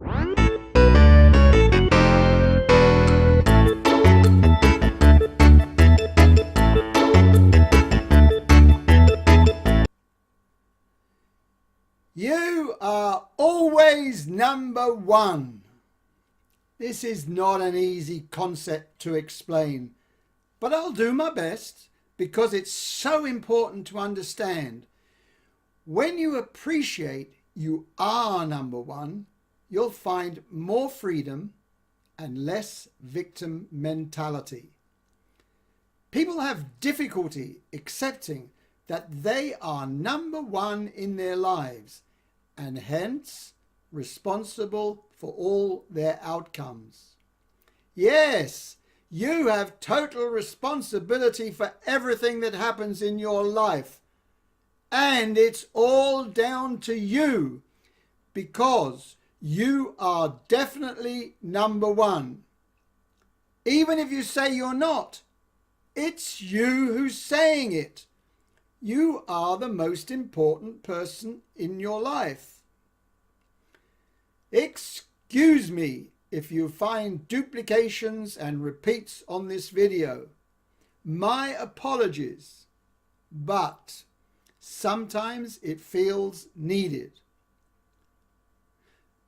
You are always number one. This is not an easy concept to explain, but I'll do my best because it's so important to understand. When you appreciate you are number one, you'll find more freedom and less victim mentality. People have difficulty accepting that they are number one in their lives and hence responsible for all their outcomes. Yes, you have total responsibility for everything that happens in your life, and it's all down to you because you are definitely number one. Even if you say you're not, it's you who's saying it. You are the most important person in your life. Excuse me if you find duplications and repeats on this video. My apologies, but sometimes it feels needed.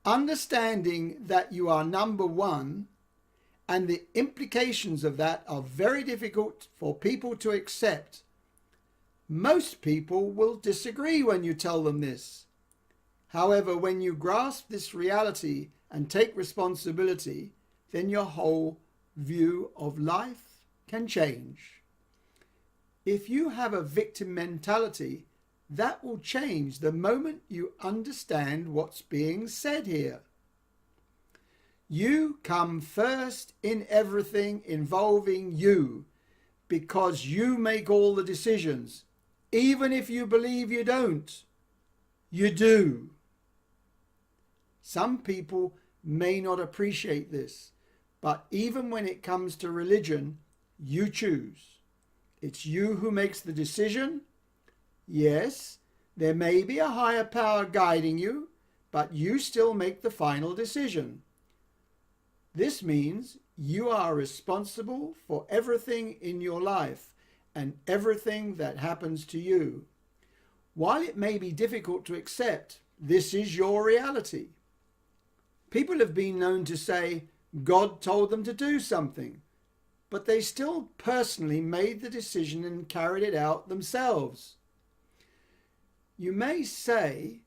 Understanding that you are number one and the implications of that are very difficult for people to accept. Most people will disagree when you tell them this. However, when you grasp this reality and take responsibility, then your whole view of life can change. If you have a victim mentality, that will change the moment you understand what's being said here. You come first in everything involving you because you make all the decisions. Even if you believe you don't, you do. Some people may not appreciate this, but even when it comes to religion, you choose. It's you who makes the decision. Yes, there may be a higher power guiding you, but you still make the final decision. This means you are responsible for everything in your life and everything that happens to you. While it may be difficult to accept, this is your reality. People have been known to say God told them to do something, but they still personally made the decision and carried it out themselves. You may say,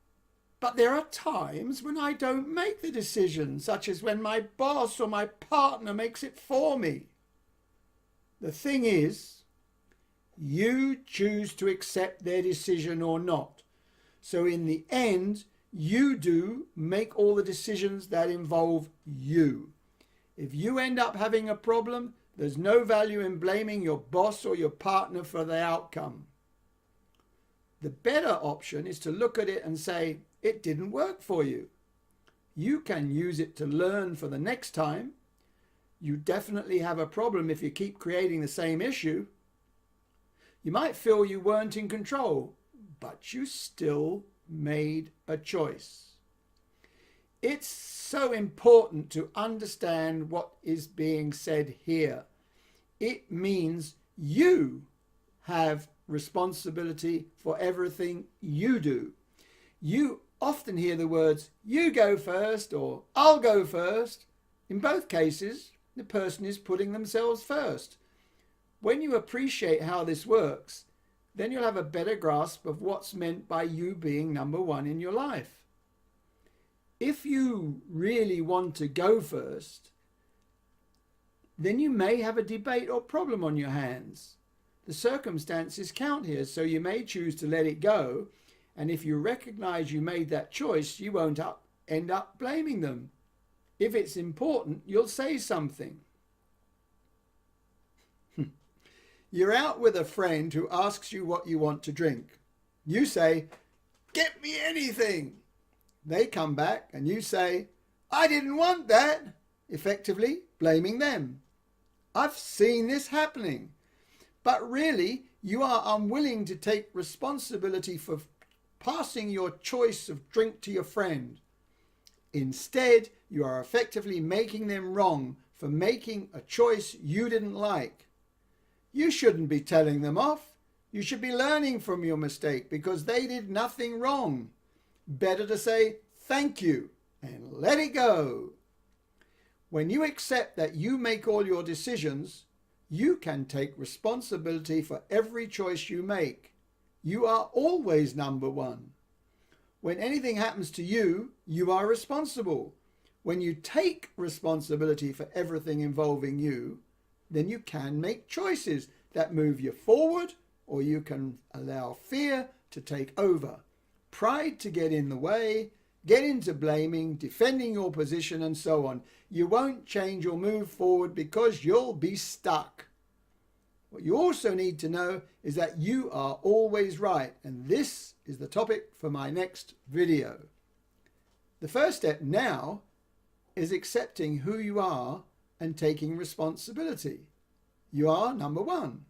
but there are times when I don't make the decision, such as when my boss or my partner makes it for me. The thing is, you choose to accept their decision or not. So in the end, you do make all the decisions that involve you. If you end up having a problem, there's no value in blaming your boss or your partner for the outcome. The better option is to look at it and say, it didn't work for you. You can use it to learn for the next time. You definitely have a problem if you keep creating the same issue. You might feel you weren't in control, but you still made a choice. It's so important to understand what is being said here. It means you have responsibility for everything you do. You often hear the words, you go first or I'll go first. In both cases, the person is putting themselves first. When you appreciate how this works, then you'll have a better grasp of what's meant by you being number one in your life. If you really want to go first, then you may have a debate or problem on your hands. The circumstances count here, so you may choose to let it go, and if you recognize you made that choice, you won't end up blaming them. If it's important, you'll say something. You're out with a friend who asks you what you want to drink. You say, "Get me anything." They come back and you say, "I didn't want that," effectively blaming them. I've seen this happening. But really, you are unwilling to take responsibility for passing your choice of drink to your friend. Instead, you are effectively making them wrong for making a choice you didn't like. You shouldn't be telling them off. You should be learning from your mistake because they did nothing wrong. Better to say thank you and let it go. When you accept that you make all your decisions, you can take responsibility for every choice you make. You are always number one. When anything happens to you, you are responsible. When you take responsibility for everything involving you, then you can make choices that move you forward, or you can allow fear to take over, pride to get in the way, get into blaming, defending your position, and so on. You won't change or move forward because you'll be stuck. What you also need to know is that you are always right, and this is the topic for my next video. The first step now is accepting who you are and taking responsibility. You are number one.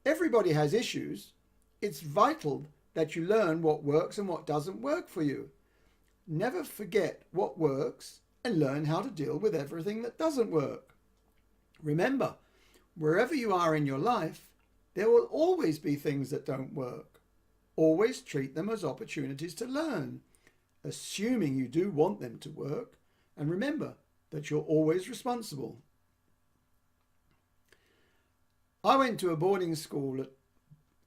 Everybody has issues. It's vital that you learn what works and what doesn't work for you. Never forget what works and learn how to deal with everything that doesn't work. Remember, wherever you are in your life, there will always be things that don't work. Always treat them as opportunities to learn, assuming you do want them to work, and remember that you're always responsible. I went to a boarding school at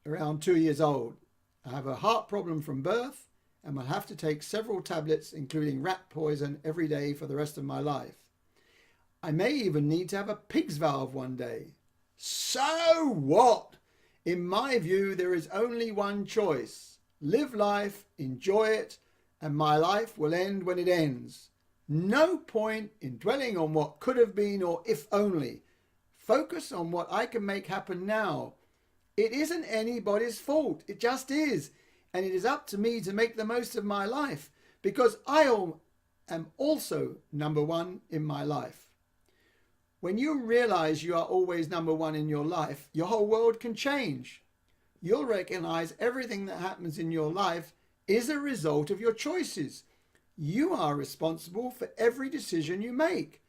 around 2 years old. I have a heart problem from birth and will have to take several tablets, including rat poison, every day for the rest of my life. I may even need to have a pig's valve one day. So what? In my view, there is only one choice. Live life, enjoy it, and my life will end when it ends. No point in dwelling on what could have been or if only. Focus on what I can make happen now. It isn't anybody's fault. It just is. And it is up to me to make the most of my life because I am also number one in my life. When you realize you are always number one in your life, your whole world can change. You'll recognize everything that happens in your life is a result of your choices. You are responsible for every decision you make.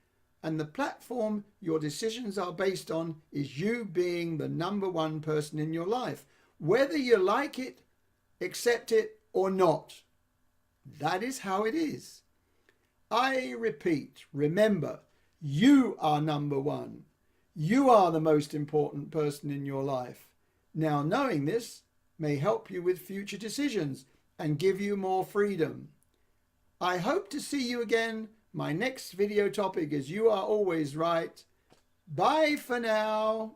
And the platform your decisions are based on is you being the number one person in your life, whether you like it, accept it, or not. That is how it is. I repeat, remember, you are number one. You are the most important person in your life. Now, knowing this may help you with future decisions and give you more freedom. I hope to see you again. My next video topic is You Are Always Right. Bye for now.